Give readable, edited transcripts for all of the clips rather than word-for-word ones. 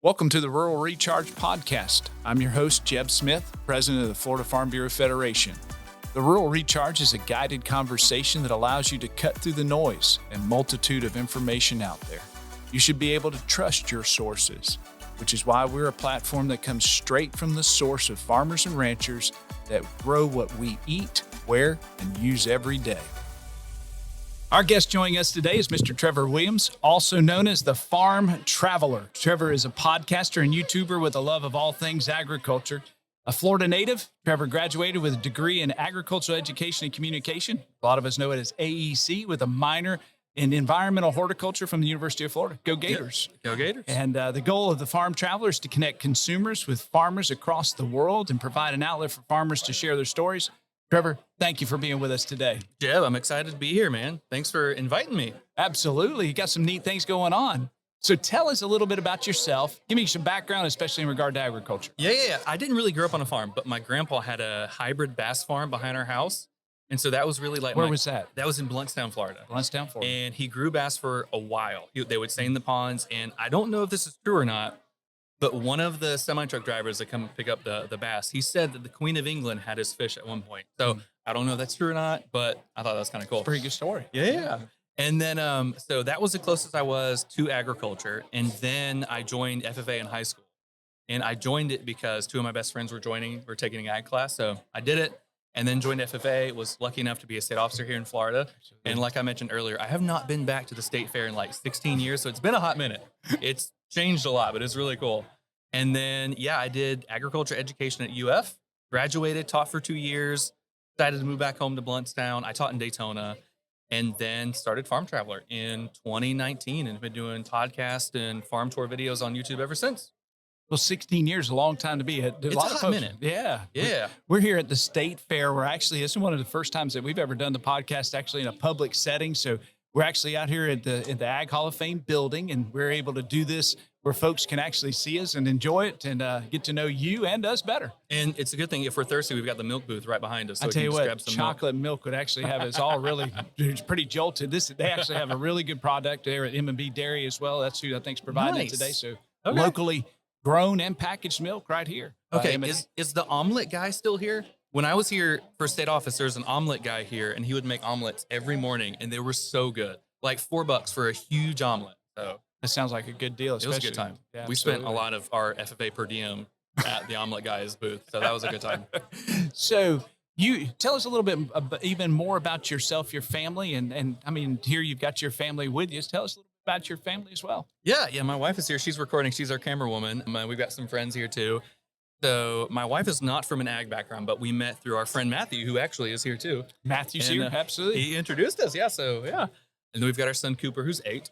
Welcome to the Rural Recharge Podcast. I'm your host, Jeb Smith, president of the Florida Farm Bureau Federation. The Rural Recharge is a guided conversation that allows you to cut through the noise and multitude of information out there. You should be able to trust your sources, which is why we're a platform that comes straight from the source of farmers and ranchers that grow what we eat, wear, and use every day. Our guest joining us today is Mr. Trevor Williams, also known as the Farm Traveler. Trevor is a podcaster and YouTuber with a love of all things agriculture. A Florida native, Trevor graduated with a degree in agricultural education and communication. A lot of us know it as AEC, with a minor in environmental horticulture from the University of Florida. Go Gators. Yep. Go Gators. And the goal of the Farm Traveler is to connect consumers with farmers across the world and provide an outlet for farmers to share their stories. Trevor, thank you for being with us today. Jeb, I'm excited to be here, man. Thanks for inviting me. Absolutely. You got some neat things going on. So tell us a little bit about yourself. Give me some background, especially in regard to agriculture. Yeah. I didn't really grow up on a farm, but my grandpa had a hybrid bass farm behind our house. And so that was really like... Where was that? That was in Bluntstown, Florida. Bluntstown, Florida. And he grew bass for a while. They would stay in the ponds. And I don't know if this is true or not, but one of the semi-truck drivers that come pick up the bass, he said that the Queen of England had his fish at one point. So I don't know if that's true or not, but I thought that was kind of cool. Pretty good story. Yeah. And then, so that was the closest I was to agriculture. And then I joined FFA in high school. And I joined it because two of my best friends were taking an ag class. So I did it and then joined FFA, was lucky enough to be a state officer here in Florida. And like I mentioned earlier, I have not been back to the state fair in like 16 years. So it's been a hot minute. It's changed a lot, but it's really cool. And then, I did agriculture education at UF, graduated, taught for 2 years, decided to move back home to Bluntstown. I taught in Daytona, and then started Farm Traveler in 2019 and been doing podcasts and farm tour videos on YouTube ever since. Well, 16 years is a long time to be. It's a hot minute. Yeah. We're here at the State Fair. This is one of the first times that we've ever done the podcast actually in a public setting. So we're actually out here in the Ag Hall of Fame building, and we're able to do this where folks can actually see us and enjoy it and get to know you and us better. And it's a good thing if we're thirsty, we've got the milk booth right behind us. So I tell you what, grab some chocolate milk would actually have us all really, it's pretty jolted. They actually have a really good product there at M&B Dairy as well. That's who I think's providing it today. So locally grown and packaged milk right here. Okay, is the omelet guy still here? When I was here for state office, there's an omelet guy here, and he would make omelets every morning, and they were so good. Like $4 for a huge omelet. So that sounds like a good deal. It was a good time. Yeah, we spent a lot of our FFA per diem at the omelet guy's booth. So that was a good time. So you tell us a little bit even more about yourself, your family. And I mean, here you've got your family with you. Tell us a little bit about your family as well. Yeah. My wife is here. She's recording. She's our camera woman. We've got some friends here too. So my wife is not from an ag background, but we met through our friend Matthew, who actually is here too. Matthew's here. Absolutely. He introduced us. Yeah. So yeah. And then we've got our son Cooper, who's 8.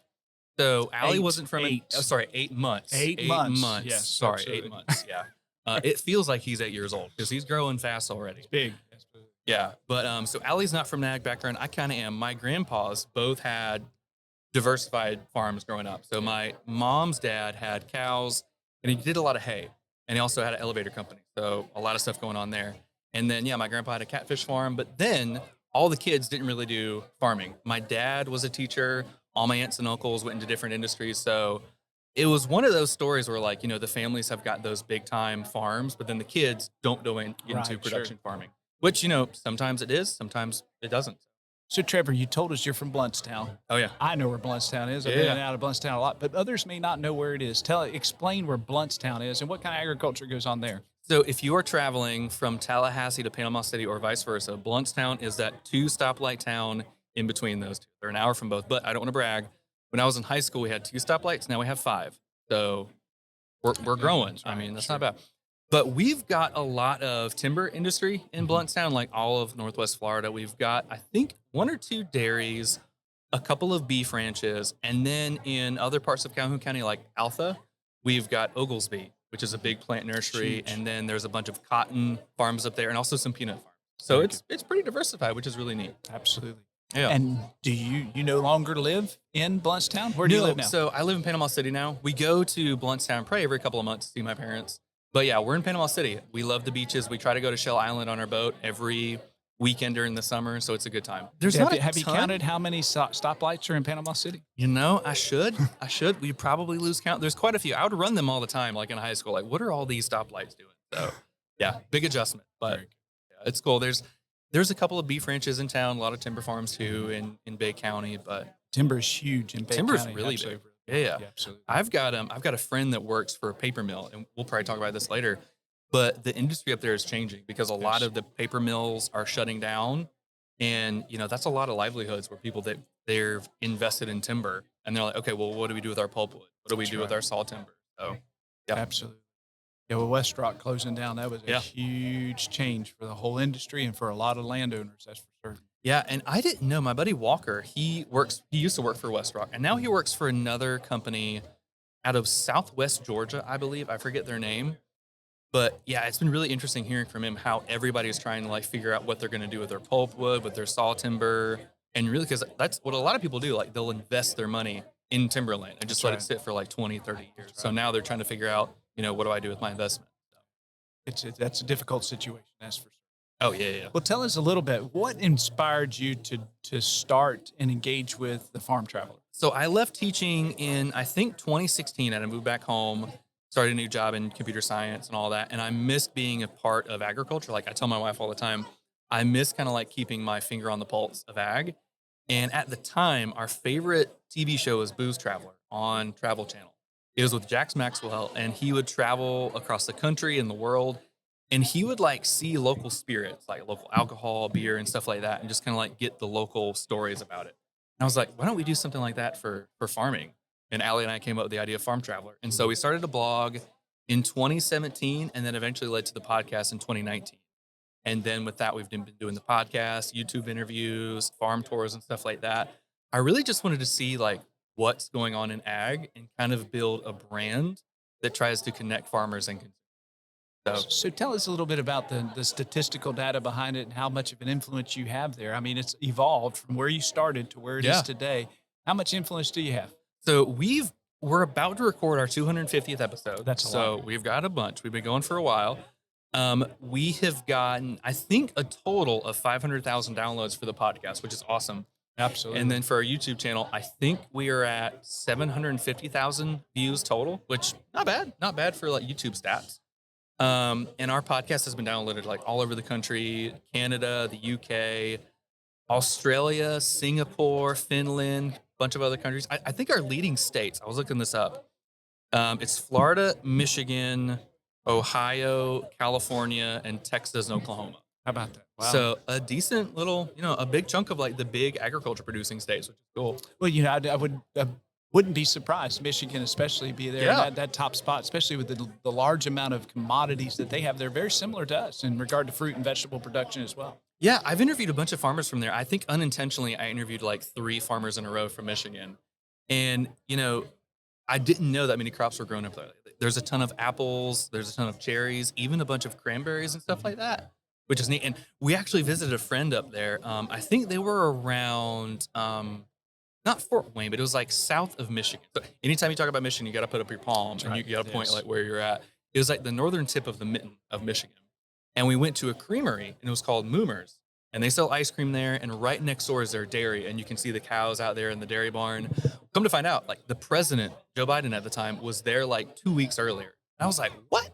So Allie wasn't from 8 months. 8 months. Yes. Sorry, absolutely. 8 months. Yeah. It feels like he's 8 years old because he's growing fast already. It's big. Yeah. But so Allie's not from an ag background. I kind of am. My grandpas both had diversified farms growing up. So my mom's dad had cows, and he did a lot of hay. And he also had an elevator company. So a lot of stuff going on there. And then, my grandpa had a catfish farm. But then all the kids didn't really do farming. My dad was a teacher. All my aunts and uncles went into different industries. So it was one of those stories where, like, the families have got those big time farms, but then the kids don't go into production farming, which, sometimes it is, sometimes it doesn't. So, Trevor, you told us you're from Bluntstown. Oh, yeah. I know where Bluntstown is. I've been in and out of Bluntstown a lot, but others may not know where it is. Explain where Bluntstown is and what kind of agriculture goes on there. So if you are traveling from Tallahassee to Panama City or vice versa, Bluntstown is that 2-stoplight town in between those two. They're an hour from both, but I don't want to brag. When I was in high school, we had 2 stoplights. Now we have 5. So we're growing. I mean, that's not bad. But we've got a lot of timber industry in Bluntstown, like all of Northwest Florida. We've got, I think, 1 or 2 dairies, a couple of beef ranches, and then in other parts of Calhoun County, like Alpha, we've got Oglesby, which is a big plant nursery, and then there's a bunch of cotton farms up there, and also some peanut farms. So it's pretty diversified, which is really neat. Absolutely. Yeah. And do you no longer live in Bluntstown? Where do you live now? So I live in Panama City now. We go to Bluntstown probably every couple of months to see my parents. But yeah, we're in Panama City. We love the beaches. We try to go to Shell Island on our boat every weekend during the summer, so it's a good time. Have you counted how many stoplights are in Panama City? I should. We probably lose count. There's quite a few. I would run them all the time, like in high school. Like, what are all these stoplights doing? So, yeah, big adjustment, but yeah, it's cool. There's a couple of beef ranches in town, a lot of timber farms too in Bay County, but timber is huge in Bay timber's County. really big. Yeah, absolutely. I've got a friend that works for a paper mill, and we'll probably talk about this later. But the industry up there is changing because a lot of the paper mills are shutting down, and that's a lot of livelihoods where people that they're invested in timber, and they're like, okay, well, what do we do with our pulpwood? What do we do with our saw timber? So, yeah, absolutely. Yeah, with West Rock closing down, that was a huge change for the whole industry and for a lot of landowners. That's for certain. Yeah, and I didn't know my buddy Walker. He used to work for West Rock, and now he works for another company out of Southwest Georgia, I believe. I forget their name. But yeah, it's been really interesting hearing from him how everybody's trying to like figure out what they're going to do with their pulpwood, with their saw timber, and really because that's what a lot of people do. Like they'll invest their money in timberland and just let it sit for like 20, 30 years. So now they're trying to figure out, what do I do with my investment? That's a difficult situation, that's for sure. Oh yeah. Well, tell us a little bit. What inspired you to start and engage with the Farm Traveler? So I left teaching in I think 2016, and I moved back home. Started a new job in computer science and all that. And I missed being a part of agriculture. Like I tell my wife all the time, I miss kind of like keeping my finger on the pulse of ag. And at the time, our favorite TV show was Booze Traveler on Travel Channel. It was with Jax Maxwell, and he would travel across the country and the world. And he would like see local spirits, like local alcohol, beer, and stuff like that, and just kind of like get the local stories about it. And I was like, why don't we do something like that for farming? And Allie and I came up with the idea of Farm Traveler. And so we started a blog in 2017 and then eventually led to the podcast in 2019. And then with that, we've been doing the podcast, YouTube interviews, farm tours and stuff like that. I really just wanted to see like what's going on in ag and kind of build a brand that tries to connect farmers and consumers. So tell us a little bit about the statistical data behind it and how much of an influence you have there. I mean, it's evolved from where you started to where it is today. How much influence do you have? So we're about to record our 250th episode. That's a lot. So we've got a bunch. We've been going for a while. We have gotten, I think, a total of 500,000 downloads for the podcast, which is awesome. Absolutely. And then for our YouTube channel, I think we are at 750,000 views total, which not bad for like YouTube stats. And our podcast has been downloaded like all over the country, Canada, the UK, Australia, Singapore, Finland, bunch of other countries. I think our leading states, I was looking this up. It's Florida, Michigan, Ohio, California, and Texas and Oklahoma. How about that? Wow. So a decent little, a big chunk of like the big agriculture producing states, which is cool. Well, I wouldn't be surprised, Michigan especially, be there in that top spot, especially with the large amount of commodities that they have. They're very similar to us in regard to fruit and vegetable production as well. Yeah, I've interviewed a bunch of farmers from there. I think unintentionally I interviewed like 3 farmers in a row from Michigan. And, I didn't know that many crops were grown up there. There's a ton of apples, there's a ton of cherries, even a bunch of cranberries and stuff like that, which is neat. And we actually visited a friend up there. I think they were around, not Fort Wayne, but it was like south of Michigan. So anytime you talk about Michigan, you got to put up your palm and you got to point like where you're at. It was like the northern tip of the mitten of Michigan. And we went to a creamery, and it was called Moomers. And they sell ice cream there, and right next door is their dairy, and you can see the cows out there in the dairy barn. Come to find out, like the president, Joe Biden at the time, was there like 2 weeks earlier. And I was like, what?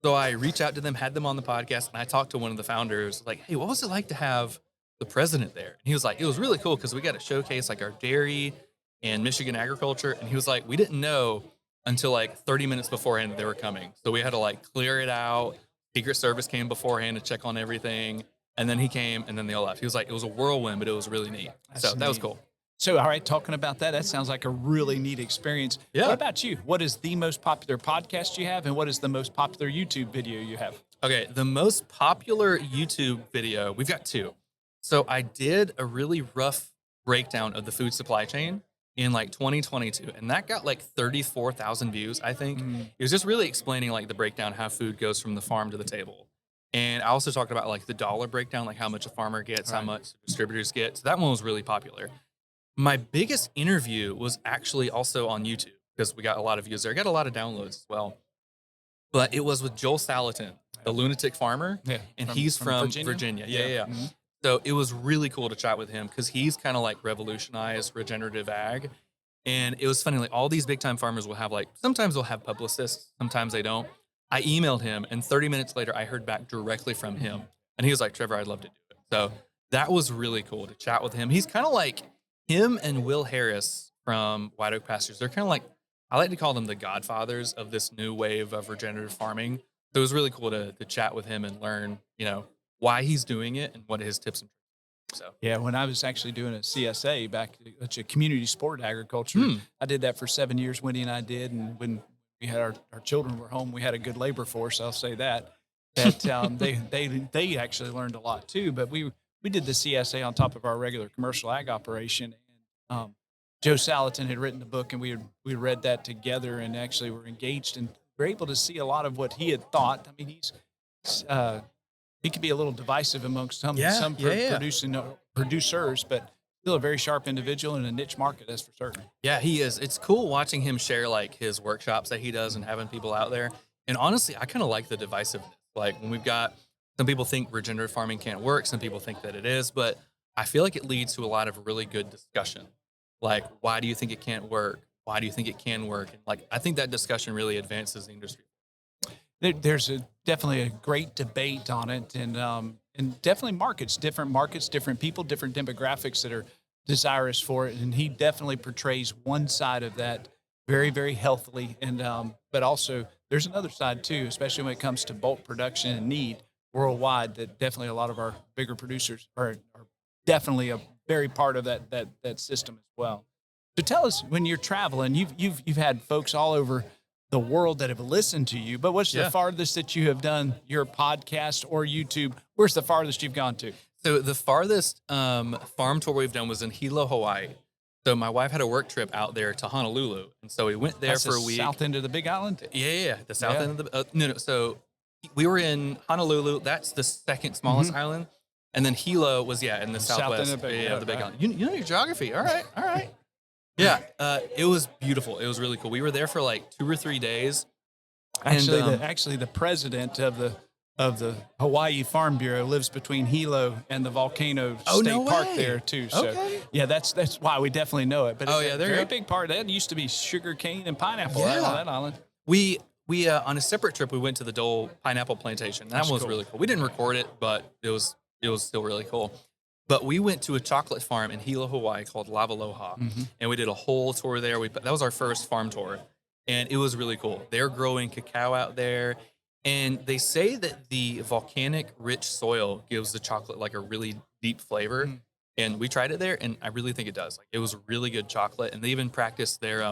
So I reached out to them, had them on the podcast, and I talked to one of the founders, like, hey, what was it like to have the president there? And he was like, it was really cool because we got to showcase like our dairy and Michigan agriculture. And he was like, we didn't know until like 30 minutes beforehand that they were coming. So we had to like clear it out. Secret Service came beforehand to check on everything. And then he came, and then they all left. He was like, it was a whirlwind, but it was really neat. That was cool. So, all right, talking about that sounds like a really neat experience. Yeah. What about you? What is the most popular podcast you have, and what is the most popular YouTube video you have? Okay, the most popular YouTube video, we've got 2. So I did a really rough breakdown of the food supply chain in like 2022, and that got like 34,000 views, I think. It was just really explaining like the breakdown, how food goes from the farm to the table. And I also talked about like the dollar breakdown, like how much a farmer gets, how much distributors get. So that one was really popular. My biggest interview was actually also on YouTube because we got a lot of views there. I got a lot of downloads as well. But it was with Joel Salatin, the lunatic farmer. Yeah, and he's from Virginia. Yeah. Mm-hmm. So it was really cool to chat with him because he's kind of like revolutionized regenerative ag. And it was funny, like all these big time farmers will have like, sometimes they'll have publicists, sometimes they don't. I emailed him, and 30 minutes later, I heard back directly from him. And he was like, Trevor, I'd love to do it. So that was really cool to chat with him. He's kind of like him and Will Harris from White Oak Pastures. They're kind of like, I like to call them the godfathers of this new wave of regenerative farming. So it was really cool to chat with him and learn, why he's doing it and what his tips and tricks. So Yeah, when I was actually doing a CSA back, it's a community sport agriculture. I did that for 7 years. Wendy and I did, and when we had our children were home, we had a good labor force. I'll say that. They actually learned a lot too. But we did the CSA on top of our regular commercial ag operation. And Joe Salatin had written a book, and we read that together, and actually were engaged, and we're able to see a lot of what he had thought. I mean, he could be a little divisive amongst some producers, but still a very sharp individual in a niche market, that's for certain. Yeah, he is. It's cool watching him share like his workshops that he does and having people out there. And honestly, I kind of like the divisiveness. Like when we've got some people think regenerative farming can't work, some people think that it is, but I feel like it leads to a lot of really good discussion. Like, why do you think it can't work? Why do you think it can work? And like, I think that discussion really advances the industry. There's definitely a great debate on it, and definitely different markets, different people, different demographics that are desirous for it. And he definitely portrays one side of that very, very healthily. And but also there's another side too, especially when it comes to bulk production and need worldwide. That definitely a lot of our bigger producers are definitely a very part of that system as well. So tell us, when you're traveling, you've had folks all over the world that have listened to you, but what's the farthest that you have done your podcast or YouTube? Where's the farthest you've gone to? So the farthest farm tour we've done was in Hilo, Hawaii. So my wife had a work trip out there to Honolulu, and so we went there for a week. South end of the Big Island? Yeah, the south end of the no. So we were in Honolulu. That's the second smallest island, and then Hilo was in the southwest of the Big Island. You know your geography. All right. Yeah, it was beautiful. It was really cool. We were there for like 2 or 3 days. Actually, the president of the Hawaii Farm Bureau lives between Hilo and the Volcano State Park there too. So that's why we definitely know it. But it's a very big part. That used to be sugar cane and pineapple on that island. We on a separate trip we went to the Dole pineapple plantation. That was really cool. We didn't record it, but it was still really cool. But we went to a chocolate farm in Hilo, Hawaii called Lavaloha, and we did a whole tour there. That was our first farm tour, and it was really cool. They're growing cacao out there, and they say that the volcanic rich soil gives the chocolate like a really deep flavor. And we tried it there, and I really think it does. Like, it was really good chocolate, and they even practiced their.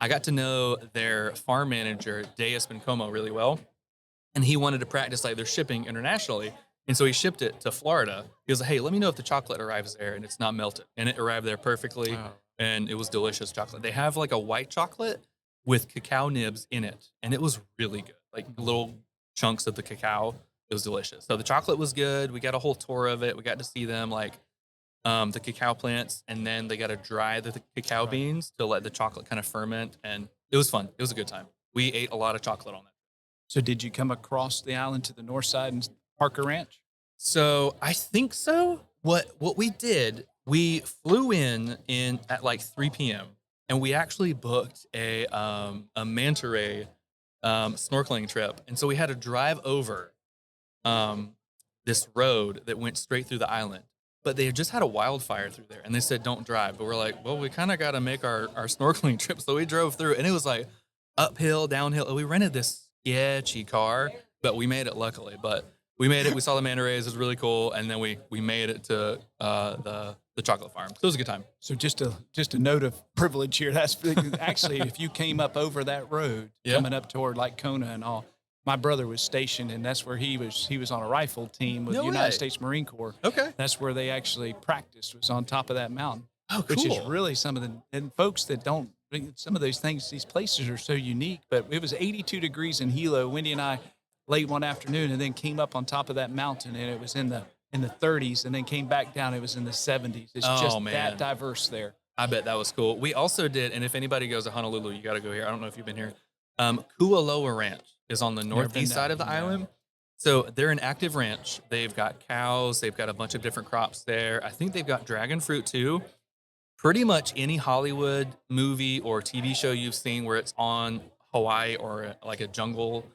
I got to know their farm manager, Deus Bencomo, really well, and he wanted to practice like their shipping internationally. And so he shipped it to Florida. He was like, hey, let me know if the chocolate arrives there and it's not melted. And it arrived there perfectly, and it was delicious chocolate. They have like a white chocolate with cacao nibs in it, and it was really good, like little chunks of the cacao. It was delicious. So the chocolate was good. We got a whole tour of it. We got to see them, like the cacao plants, and then they got to dry the cacao beans to let the chocolate kind of ferment. And it was fun. It was a good time. We ate a lot of chocolate on that. So did you come across the island to the north side and Parker Ranch? So I think so. What we did, we flew in at like 3 p.m. and we actually booked a manta ray snorkeling trip. And so we had to drive over this road that went straight through the island. But they had just had a wildfire through there, and they said don't drive. But we're like, well, we kind of got to make our snorkeling trip. So we drove through, and it was like uphill, downhill. And we rented this sketchy car, but we made it luckily. But we made it. We saw the manta rays. It was really cool. And then we made it to the chocolate farm. So it was a good time. So just a note of privilege here. That's actually, if you came up over that road, coming up toward like Kona and all, my brother was stationed, and that's where he was on a rifle team with the United States Marine Corps. Okay. That's where they actually practiced, was on top of that mountain. Oh, cool. Which is really and folks that don't, some of those things, these places are so unique. But it was 82 degrees in Hilo. Wendy and I late one afternoon, and then came up on top of that mountain, and it was in the 30s, and then came back down. It was in the 70s. It's that diverse there. I bet that was cool. We also did, and if anybody goes to Honolulu, you got to go here. I don't know if you've been here. Kualoa Ranch is on the northeast side of the island. So they're an active ranch. They've got cows. They've got a bunch of different crops there. I think they've got dragon fruit too. Pretty much any Hollywood movie or TV show you've seen where it's on Hawaii or like a jungle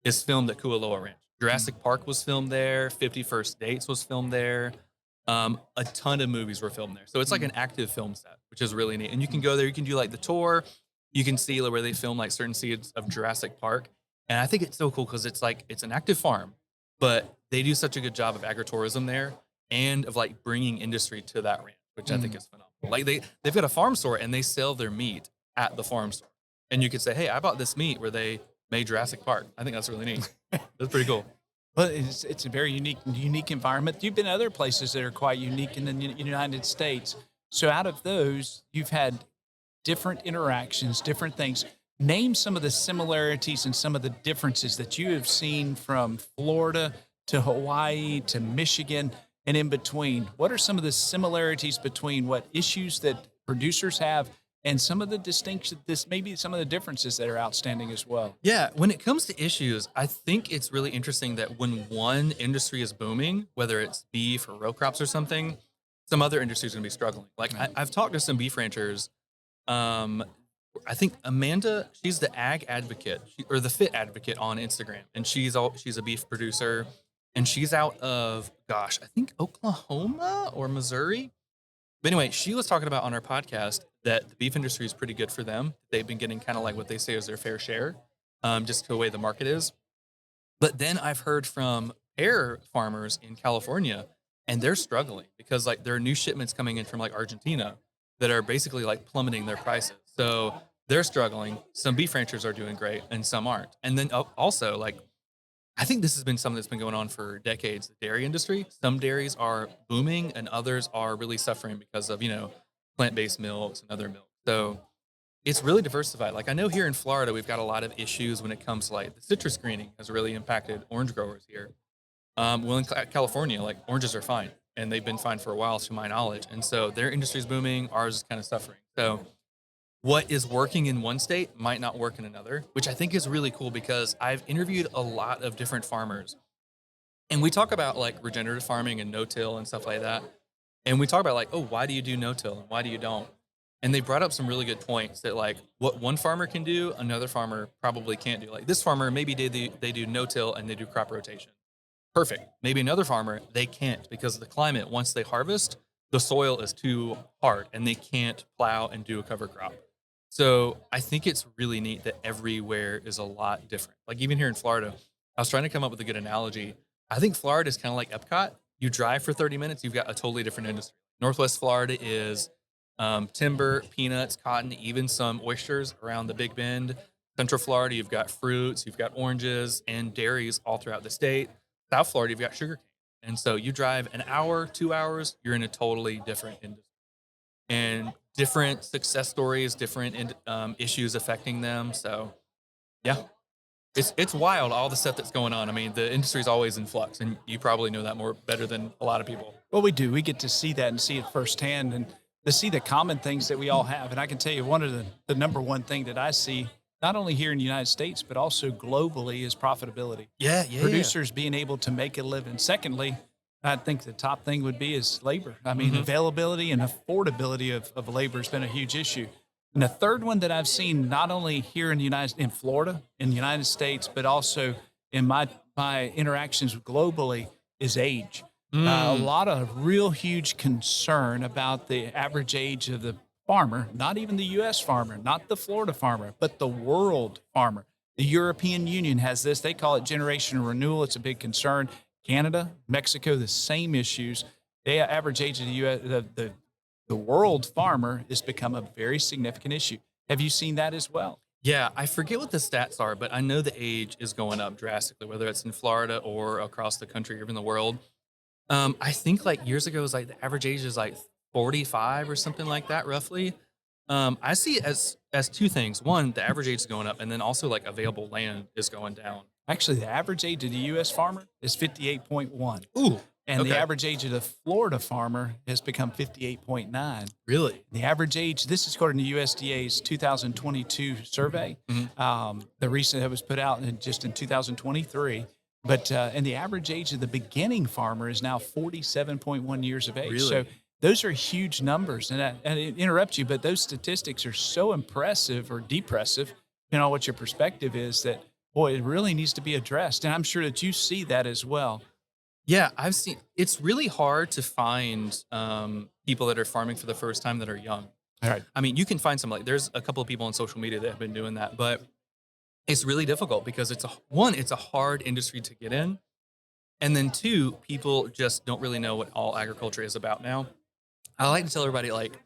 is filmed at Kualoa Ranch. Jurassic Park was filmed there. 51st Dates was filmed there. A ton of movies were filmed there. So it's like an active film set, which is really neat. And you can go there. You can do like the tour. You can see where they film like certain scenes of Jurassic Park. And I think it's so cool because it's like it's an active farm, but they do such a good job of agritourism there and of like bringing industry to that ranch, which I think is phenomenal. Like they've got a farm store and they sell their meat at the farm store. And you could say, hey, I bought this meat where they made Jurassic Park. I think that's really neat. That's pretty cool. Well, it's a very unique environment. You've been to other places that are quite unique in the United States. So out of those, you've had different interactions, different things. Name some of the similarities and some of the differences that you have seen from Florida to Hawaii to Michigan and in between. What are some of the similarities between what issues that producers have and some of the distinctions, maybe some of the differences that are outstanding as well? Yeah, when it comes to issues, I think it's really interesting that when one industry is booming, whether it's beef or row crops or something, some other industry is going to be struggling. Like I've talked to some beef ranchers. I think Amanda, she's the ag advocate or the fit advocate on Instagram, and she's a beef producer, and she's out of I think Oklahoma or Missouri. But anyway, she was talking about on our podcast that the beef industry is pretty good for them. They've been getting kind of like what they say is their fair share, just the way the market is. But then I've heard from pear farmers in California, and they're struggling because like there are new shipments coming in from like Argentina that are basically like plummeting their prices. So they're struggling. Some beef ranchers are doing great and some aren't. And then also like, I think this has been something that's been going on for decades, the dairy industry. Some dairies are booming and others are really suffering because of, plant-based milks and other milks. So it's really diversified. Like I know here in Florida, we've got a lot of issues when it comes to like the citrus greening has really impacted orange growers here. Well, in California, like oranges are fine and they've been fine for a while to my knowledge. And so their industry is booming, ours is kind of suffering. So what is working in one state might not work in another, which I think is really cool because I've interviewed a lot of different farmers and we talk about like regenerative farming and no-till and stuff like that. And we talk about like, oh, why do you do no-till and why do you don't? And they brought up some really good points that like what one farmer can do, another farmer probably can't do. Like this farmer, maybe they do no-till and they do crop rotation. Perfect. Maybe another farmer, they can't because of the climate. Once they harvest, the soil is too hard and they can't plow and do a cover crop. So I think it's really neat that everywhere is a lot different. Like even here in Florida, I was trying to come up with a good analogy. I think Florida is kind of like Epcot. You drive for 30 minutes, you've got a totally different industry. Northwest Florida is timber, peanuts, cotton, even some oysters around the Big Bend. Central Florida, you've got fruits, you've got oranges and dairies all throughout the state. South Florida, you've got sugarcane. And so you drive an hour, 2 hours, you're in a totally different industry. And different success stories, different issues affecting them. So, yeah, it's wild, all the stuff that's going on. I mean, the industry is always in flux, and you probably know that better than a lot of people. Well, we do. We get to see that and see it firsthand and to see the common things that we all have. And I can tell you one of the number one thing that I see, not only here in the United States, but also globally, is profitability. Yeah. Producers being able to make a living. Secondly, I think the top thing would be is labor. I mean, availability and affordability of labor has been a huge issue. And the third one that I've seen, not only here in Florida, in the United States, but also in my interactions globally, is age. A lot of real huge concern about the average age of the farmer, not even the U.S. farmer, not the Florida farmer, but the world farmer. The European Union has this. They call it generational renewal. It's a big concern. Canada, Mexico, the same issues. The average age of the U.S., the world farmer has become a very significant issue. Have you seen that as well? Yeah, I forget what the stats are, but I know the age is going up drastically, whether it's in Florida or across the country or even the world. I think like years ago, it was like the average age is like 45 or something like that, roughly. I see it as two things. One, the average age is going up, and then also like available land is going down. Actually, the average age of the U.S. farmer is 58.1. Ooh. And okay. The average age of the Florida farmer has become 58.9. Really? The average age, this is according to USDA's 2022 survey, the recent that was put out just in 2023, And the average age of the beginning farmer is now 47.1 years of age. So Really? those are huge numbers. And it interrupts you, but those statistics are so impressive or depressive, depending on what your perspective is, that, boy, it really needs to be addressed. And I'm sure that you see that as well. Yeah, I've seen it's really hard to find people that are farming for the first time that are young. All right. I mean, you can find some like there's a couple of people on social media that have been doing that, but it's really difficult because it's a hard industry to get in. And then two, people just don't really know what all agriculture is about now. I like to tell everybody like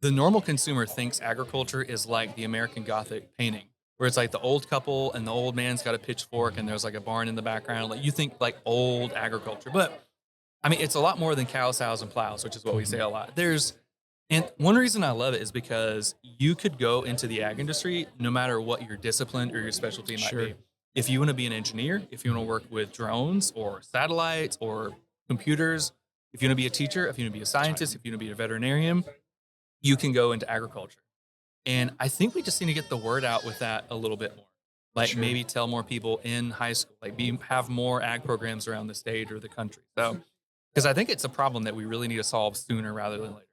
the normal consumer thinks agriculture is like the American Gothic painting, where it's like the old couple and the old man's got a pitchfork and there's like a barn in the background. Like you think like old agriculture, but I mean it's a lot more than cows, sows, and plows, which is what we say a lot. And one reason I love it is because you could go into the ag industry no matter what your discipline or your specialty might Sure. be. If you want to be an engineer, if you want to work with drones or satellites or computers, if you want to be a teacher, if you want to be a scientist, if you want to be a veterinarian, you can go into agriculture. And I think we just need to get the word out with that a little bit more. Like Sure. maybe tell more people in high school, have more ag programs around the state or the country. So, because I think it's a problem that we really need to solve sooner rather than later.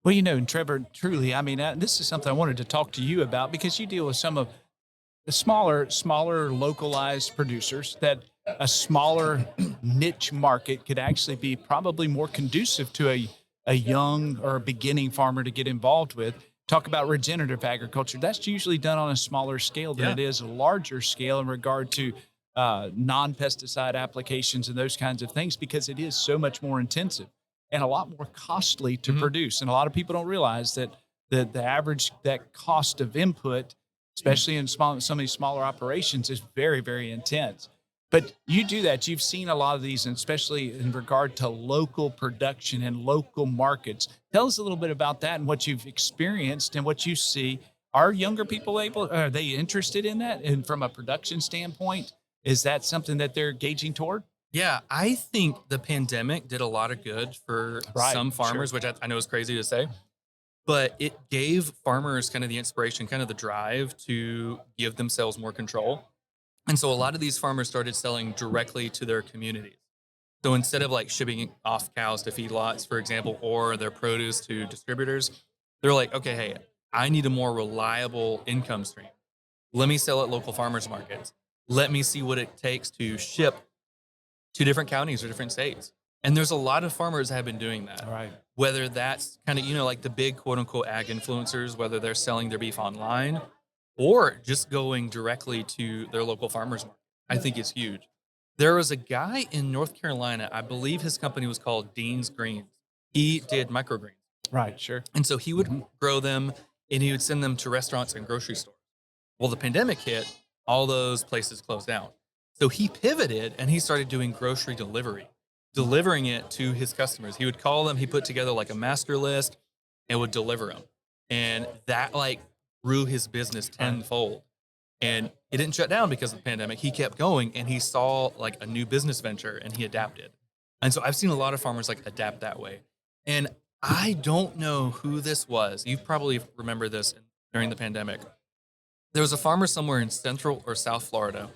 Well, and Trevor, truly, I mean, this is something I wanted to talk to you about because you deal with some of the smaller localized producers that a smaller niche market could actually be probably more conducive to a young or beginning farmer to get involved with. Talk about regenerative agriculture. That's usually done on a smaller scale than Yeah. it is a larger scale in regard to non-pesticide applications and those kinds of things because it is so much more intensive and a lot more costly to Mhm. produce. And a lot of people don't realize that the average that cost of input, especially in some of these smaller operations, is very, very intense. But you do that. You've seen a lot of these, and especially in regard to local production and local markets. Tell us a little bit about that and what you've experienced and what you see. Are younger people are they interested in that? And from a production standpoint, is that something that they're gauging toward? Yeah, I think the pandemic did a lot of good for Right, some sure. farmers, which I know is crazy to say, but it gave farmers kind of the inspiration, kind of the drive to give themselves more control. And so a lot of these farmers started selling directly to their communities. So instead of like shipping off cows to feedlots, for example, or their produce to distributors, they're like, okay, hey, I need a more reliable income stream. Let me sell at local farmers markets. Let me see what it takes to ship to different counties or different states. And there's a lot of farmers that have been doing that. All right. Whether that's kind of, like the big quote unquote ag influencers, whether they're selling their beef online or just going directly to their local farmers market, I think is huge. There was a guy in North Carolina, I believe his company was called Dean's Greens. He did microgreens. Right, sure. And so he would Mhm. grow them and he would send them to restaurants and grocery stores. Well, the pandemic hit, all those places closed down. So he pivoted and he started doing grocery delivery, delivering it to his customers. He would call them, he put together like a master list and would deliver them. And that like grew his business tenfold. And it didn't shut down because of the pandemic. He kept going and he saw like a new business venture and he adapted. And so I've seen a lot of farmers like adapt that way. And I don't know who this was. You probably remember this during the pandemic. There was a farmer somewhere in Central or South Florida.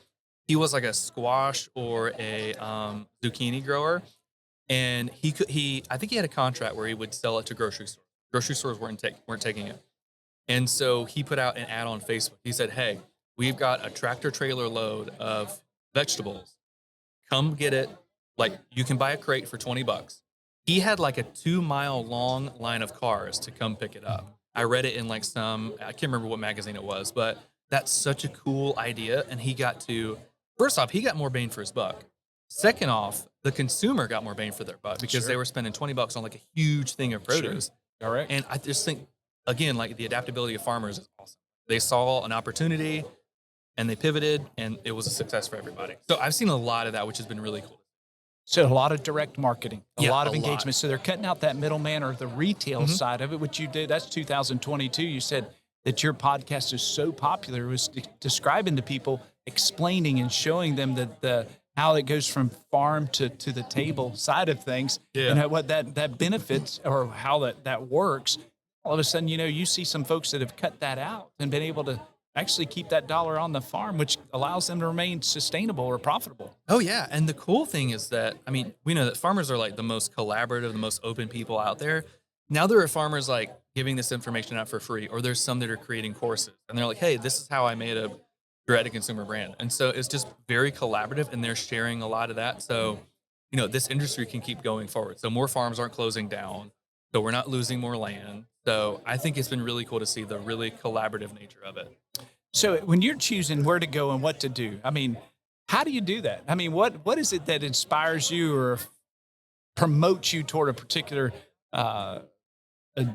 He was like a squash or a zucchini grower, and I think he had a contract where he would sell it to grocery stores. Grocery stores weren't taking it, and so he put out an ad on Facebook. He said, "Hey, we've got a tractor trailer load of vegetables. Come get it. Like you can buy a crate for $20." He had like a 2 mile long line of cars to come pick it up. I read it in like I can't remember what magazine it was, but that's such a cool idea. And first off, he got more bang for his buck. Second off, the consumer got more bang for their buck because Sure. they were spending $20 on like a huge thing of produce. All right. And I just think, again, like the adaptability of farmers is awesome. They saw an opportunity and they pivoted and it was a success for everybody. So I've seen a lot of that, which has been really cool. So a lot of direct marketing, a Yeah, lot of a lot. engagement. So they're cutting out that middleman or the retail Mhm. side of it, which you did. That's 2022. You said that your podcast is so popular. It was describing to people, explaining and showing them the how it goes from farm to the table side of things, Yeah. and what that benefits or how that works. All of a sudden, you see some folks that have cut that out and been able to actually keep that dollar on the farm, which allows them to remain sustainable or profitable. Oh yeah, and the cool thing is that I mean, we know that farmers are like the most collaborative, the most open people out there. Now there are farmers like giving this information out for free, or there's some that are creating courses, and they're like, "Hey, this is how I made a direct-to-consumer brand," and so it's just very collaborative, and they're sharing a lot of that. So, this industry can keep going forward. So more farms aren't closing down, so we're not losing more land. So I think it's been really cool to see the really collaborative nature of it. So when you're choosing where to go and what to do, I mean, how do you do that? I mean, what is it that inspires you or promotes you toward uh, a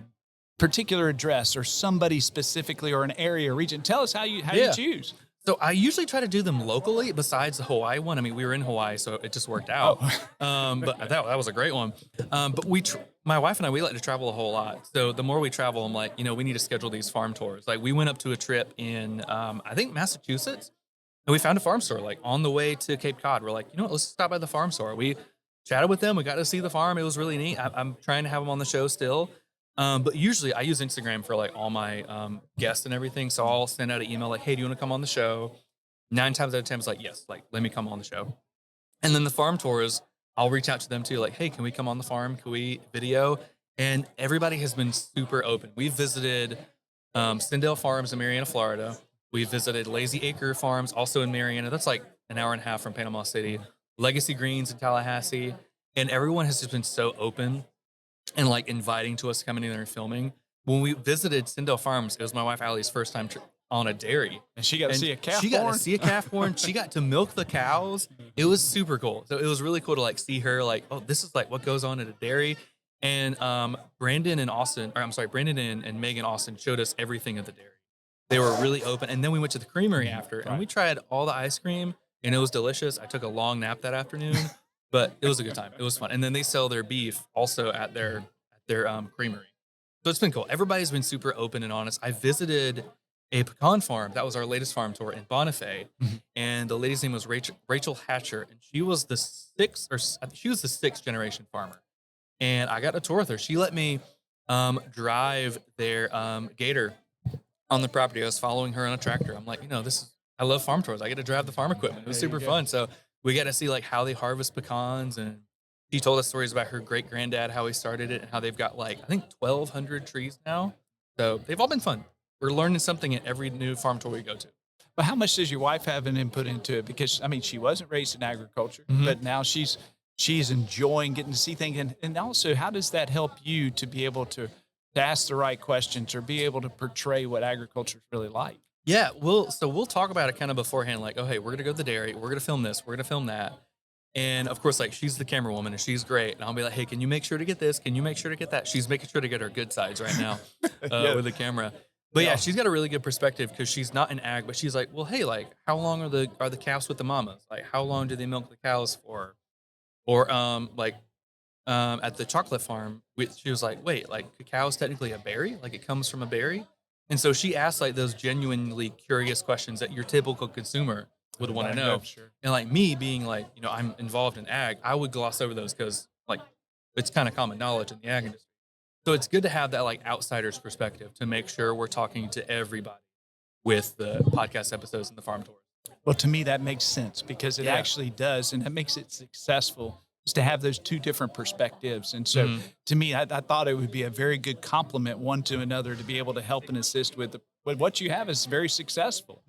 particular address or somebody specifically or an area or region? Tell us how you Yeah. choose. So I usually try to do them locally besides the Hawaii one. I mean, we were in Hawaii, so it just worked out. Oh, But that was a great one. But my wife and I, we like to travel a whole lot. So the more we travel, I'm like, we need to schedule these farm tours. Like we went up to a trip in, I think Massachusetts, and we found a farm store like on the way to Cape Cod. We're like, you know what, let's stop by the farm store. We chatted with them. We got to see the farm. It was really neat. I'm trying to have them on the show still. But usually I use Instagram for like all my guests and everything. So I'll send out an email like, hey, do you want to come on the show? 9 times out of 10, it's like, yes, like, let me come on the show. And then the farm tours, I'll reach out to them too. Like, hey, can we come on the farm? Can we video? And everybody has been super open. We've visited Stendale Farms in Marianna, Florida. We visited Lazy Acre Farms, also in Marianna. That's like an hour and a half from Panama City. Legacy Greens in Tallahassee. And everyone has just been so open and like inviting to us coming in there and filming. When we visited Stendale Farms, it was my wife Allie's first time on a dairy. and she got to And see a calf she got born? to see a calf born. She got to milk the cows. It was super cool. So it was really cool to like see her like, oh, this is like what goes on at a dairy. And Brandon and Megan Austin showed us everything at the dairy. They were really open. And then we went to the creamery after and we tried all the ice cream and it was delicious. I took a long nap that afternoon, but it was a good time. It was fun. And then they sell their beef also at their creamery. So it's been cool. Everybody's been super open and honest. I visited a pecan farm. That was our latest farm tour in Bonifay. And the lady's name was Rachel Hatcher. And she was the sixth generation farmer. And I got a tour with her. She let me drive their gator on the property. I was following her on a tractor. I'm like, I love farm tours. I get to drive the farm equipment. It was super fun. So we got to see like how they harvest pecans, and she told us stories about her great granddad, how he started it, and how they've got like I think 1,200 trees now. So they've all been fun. We're learning something at every new farm tour we go to. But how much does your wife have an input into it? Because I mean, she wasn't raised in agriculture, but now she's enjoying getting to see things. And also, how does that help you to be able to ask the right questions or be able to portray what agriculture is really like? Yeah, we'll talk about it kind of beforehand, like, oh, hey, we're gonna go to the dairy, we're gonna film this, we're gonna film that. And of course, like she's the camera woman and she's great. And I'll be like, hey, can you make sure to get this? Can you make sure to get that? She's making sure to get her good sides right now with the camera. But yeah, she's got a really good perspective because she's not in ag, but she's like, well, hey, like how long are the calves with the mamas? Like how long do they milk the cows for? Or at the chocolate farm, she was like, wait, like cacao is technically a berry? Like it comes from a berry? And so she asked like those genuinely curious questions that your typical consumer would want to know. Sure. And like me being like, I'm involved in ag, I would gloss over those because like it's kind of common knowledge in the ag industry. So it's good to have that like outsider's perspective to make sure we're talking to everybody with the podcast episodes and the farm tours. Well, to me, that makes sense because it actually does. And that makes it successful is to have those two different perspectives. And so to me, I thought it would be a very good complement one to another to be able to help and assist with what you have is very successful.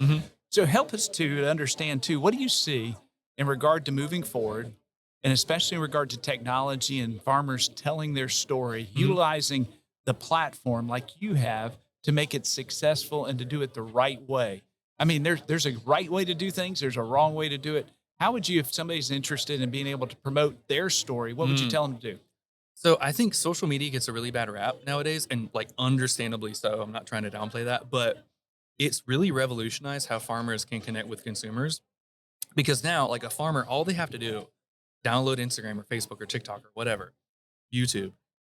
So help us to understand too, what do you see in regard to moving forward and especially in regard to technology and farmers telling their story, utilizing the platform like you have to make it successful and to do it the right way? I mean, there's a right way to do things. There's a wrong way to do it. How would you, if somebody's interested in being able to promote their story, what would you tell them to do? So I think social media gets a really bad rap nowadays, and like understandably so. I'm not trying to downplay that, but it's really revolutionized how farmers can connect with consumers. Because now, like a farmer, all they have to do, download Instagram or Facebook or TikTok or whatever, YouTube,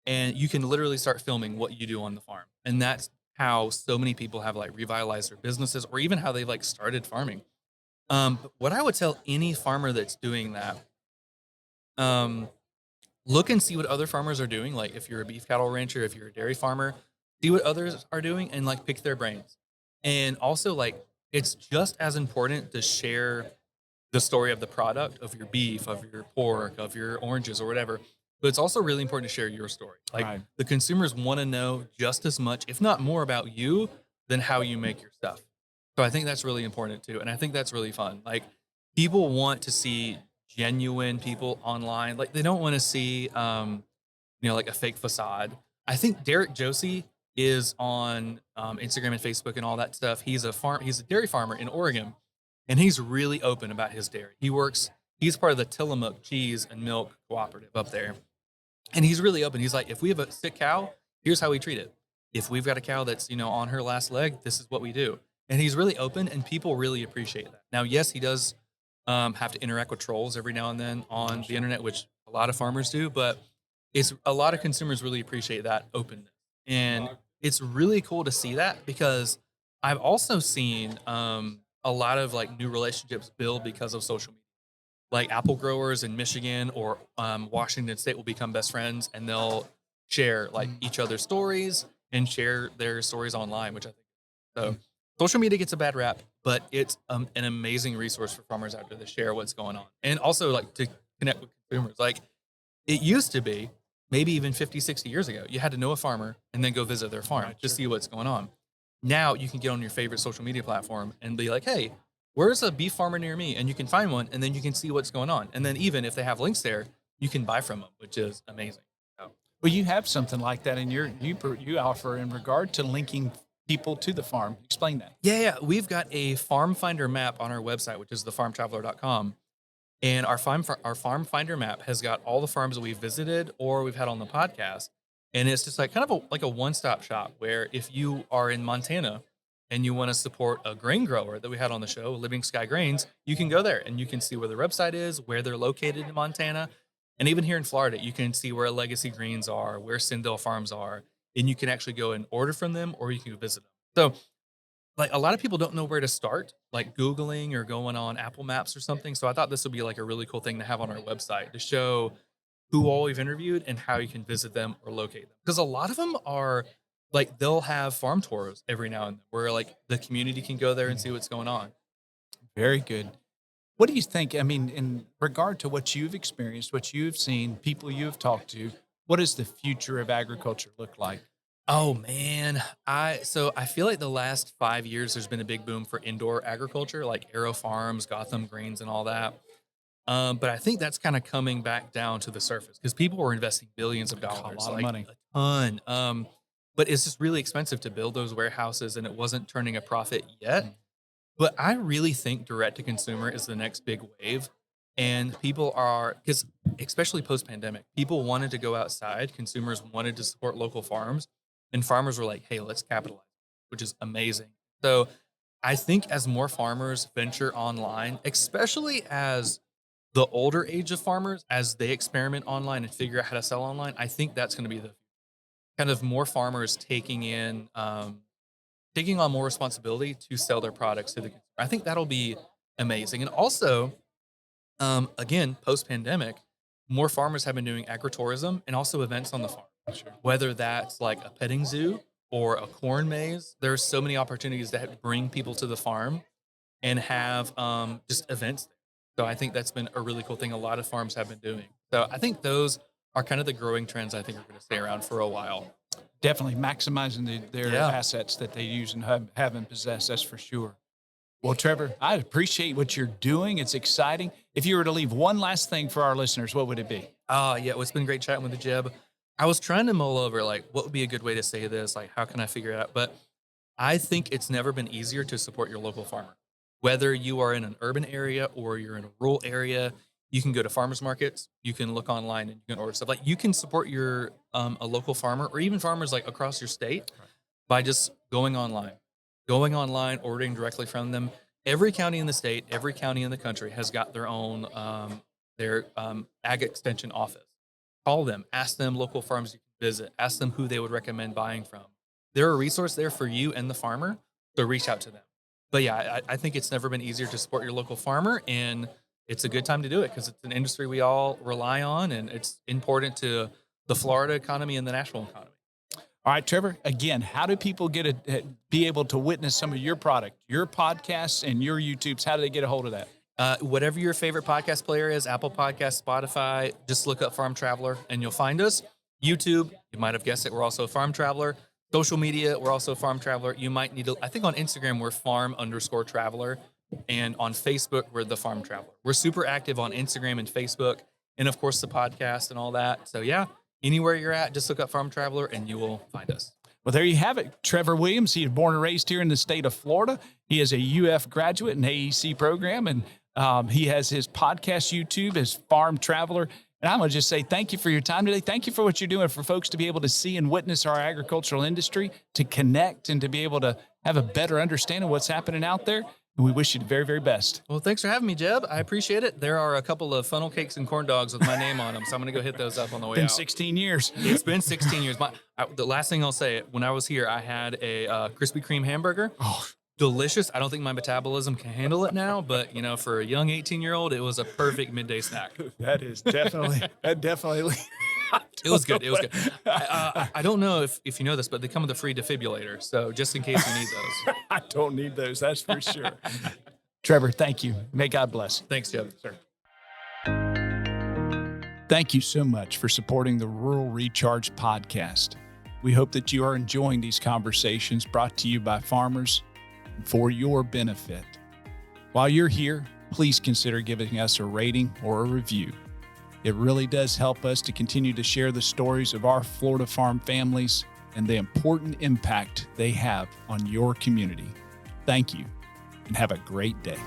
and you can literally start filming what you do on the farm. And that's how so many people have like revitalized their businesses or even how they've like started farming. But what I would tell any farmer that's doing that, look and see what other farmers are doing. Like if you're a beef cattle rancher, if you're a dairy farmer, see what others are doing and like pick their brains. And also, like, it's just as important to share the story of the product, of your beef, of your pork, of your oranges or whatever. But it's also really important to share your story. Like, Right. the consumers want to know just as much, if not more, about you than how you make your stuff. So I think that's really important too. And I think that's really fun. Like, people want to see genuine people online. Like, they don't want to see like a fake facade. I think Derek Josie is on Instagram and Facebook and all that stuff. He's a dairy farmer in Oregon, and he's really open about his dairy. He's part of the Tillamook Cheese and Milk Cooperative up there, and he's really open. He's like, if we have a sick cow, here's how we treat it. If we've got a cow that's on her last leg, this is what we do. And he's really open, and people really appreciate that. Now, yes, he does have to interact with trolls every now and then on the internet, which a lot of farmers do, but it's a lot of consumers really appreciate that openness. And it's really cool to see that because I've also seen a lot of like new relationships build because of social media. Like apple growers in Michigan or Washington State will become best friends, and they'll share like each other's stories and share their stories online, which I think so. Social media gets a bad rap, but it's an amazing resource for farmers out there to share what's going on, and also like to connect with consumers. Like, it used to be maybe even 50, 60 years ago, you had to know a farmer and then go visit their farm Right, to sure. see what's going on. Now you can get on your favorite social media platform and be like, hey, where's a beef farmer near me? And you can find one, and then you can see what's going on. And then even if they have links there, you can buy from them, which is amazing. So, Well, you have something like that in you offer in regard to linking people to the farm. Explain that. yeah, we've got a farm finder map on our website, which is thefarmtraveler.com. And our farm finder map has got all the farms that we've visited or we've had on the podcast. And it's just like kind of like a one-stop shop where if you are in Montana and you want to support a grain grower that we had on the show, Living Sky Grains, you can go there and you can see where their website is, where they're located in Montana. And even here in Florida, you can see where Legacy Greens are, where Sindel Farms are, and you can actually go and order from them or you can go visit them. So like a lot of people don't know where to start, like Googling or going on Apple Maps or something. So I thought this would be like a really cool thing to have on our website to show who all we've interviewed and how you can visit them or locate them. Because a lot of them are like they'll have farm tours every now and then where like the community can go there and see what's going on. Very good. What do you think? I mean, in regard to what you've experienced, what you've seen, people you've talked to, what does the future of agriculture look like? Oh man, I feel like the last 5 years there's been a big boom for indoor agriculture, like Arrow Farms, Gotham Greens, and all that. But I think that's kind of coming back down to the surface because people were investing billions of A dollars, lot of like money. a ton. But it's just really expensive to build those warehouses, and it wasn't turning a profit yet. But I really think direct to consumer is the next big wave. And people are, because especially post pandemic, people wanted to go outside. Consumers wanted to support local farms, and farmers were like, hey, let's capitalize, which is amazing. So I think as more farmers venture online, especially as the older age of farmers, as they experiment online and figure out how to sell online, I think that's going to be the kind of more farmers taking on more responsibility to sell their products to the consumer. I think that'll be amazing. And also, again, post pandemic, more farmers have been doing agritourism and also events on the farm, Sure. whether that's like a petting zoo or a corn maze. There's so many opportunities that bring people to the farm and have just events there. So I think that's been a really cool thing a lot of farms have been doing. So I think those are kind of the growing trends I think are going to stay around for a while. Definitely maximizing their Yeah. assets that they use and have and possess. That's for sure. Well, Trevor, I appreciate what you're doing. It's exciting. If you were to leave one last thing for our listeners, what would it be? Yeah, well, it's been great chatting with the Jeb. I was trying to mull over like what would be a good way to say this, like how can I figure it out? But I think it's never been easier to support your local farmer. Whether you are in an urban area or you're in a rural area, you can go to farmers markets, you can look online and you can order stuff. Like you can support your a local farmer or even farmers like across your state by just going online, ordering directly from them. Every county in the state, every county in the country has got their own ag extension office. Call them, ask them local farms you can visit, ask them who they would recommend buying from. They're a resource there for you and the farmer, so reach out to them. But yeah, I think it's never been easier to support your local farmer, and it's a good time to do it because it's an industry we all rely on, and it's important to the Florida economy and the national economy. All right, Trevor, again, how do people be able to witness some of your product, your podcasts and your YouTubes? How do they get a hold of that? Whatever your favorite podcast player is, Apple Podcasts, Spotify, just look up Farm Traveler and you'll find us. YouTube, you might have guessed it, we're also Farm Traveler. Social media, we're also Farm Traveler. You might need to, I think on Instagram, we're farm_traveler. And on Facebook, we're the Farm Traveler. We're super active on Instagram and Facebook. And of course, the podcast and all that. So yeah, anywhere you're at, just look up Farm Traveler and you will find us. Well, there you have it. Trevor Williams, he is born and raised here in the state of Florida. He is a UF graduate in AEC program, and he has his podcast, YouTube, his Farm Traveler. And I'm going to just say thank you for your time today. Thank you for what you're doing for folks to be able to see and witness our agricultural industry, to connect and to be able to have a better understanding of what's happening out there. And we wish you the very, very best. Well, thanks for having me, Jeb. I appreciate it. There are a couple of funnel cakes and corn dogs with my name on them, so I'm going to go hit those up on the way out. 16 years. It's been 16 years. The last thing I'll say, when I was here, I had a Krispy Kreme hamburger. Oh, delicious. I don't think my metabolism can handle it now, but for a young 18-year-old, it was a perfect midday snack. That definitely. It was good. It was good. I don't know if you know this, but they come with a free defibrillator. So just in case you need those. I don't need those. That's for sure. Trevor, thank you. May God bless. Thanks, Jeb. Sir. Thank you so much for supporting the Rural Recharge podcast. We hope that you are enjoying these conversations brought to you by farmers for your benefit. While you're here, please consider giving us a rating or a review. It really does help us to continue to share the stories of our Florida farm families and the important impact they have on your community. Thank you, and have a great day.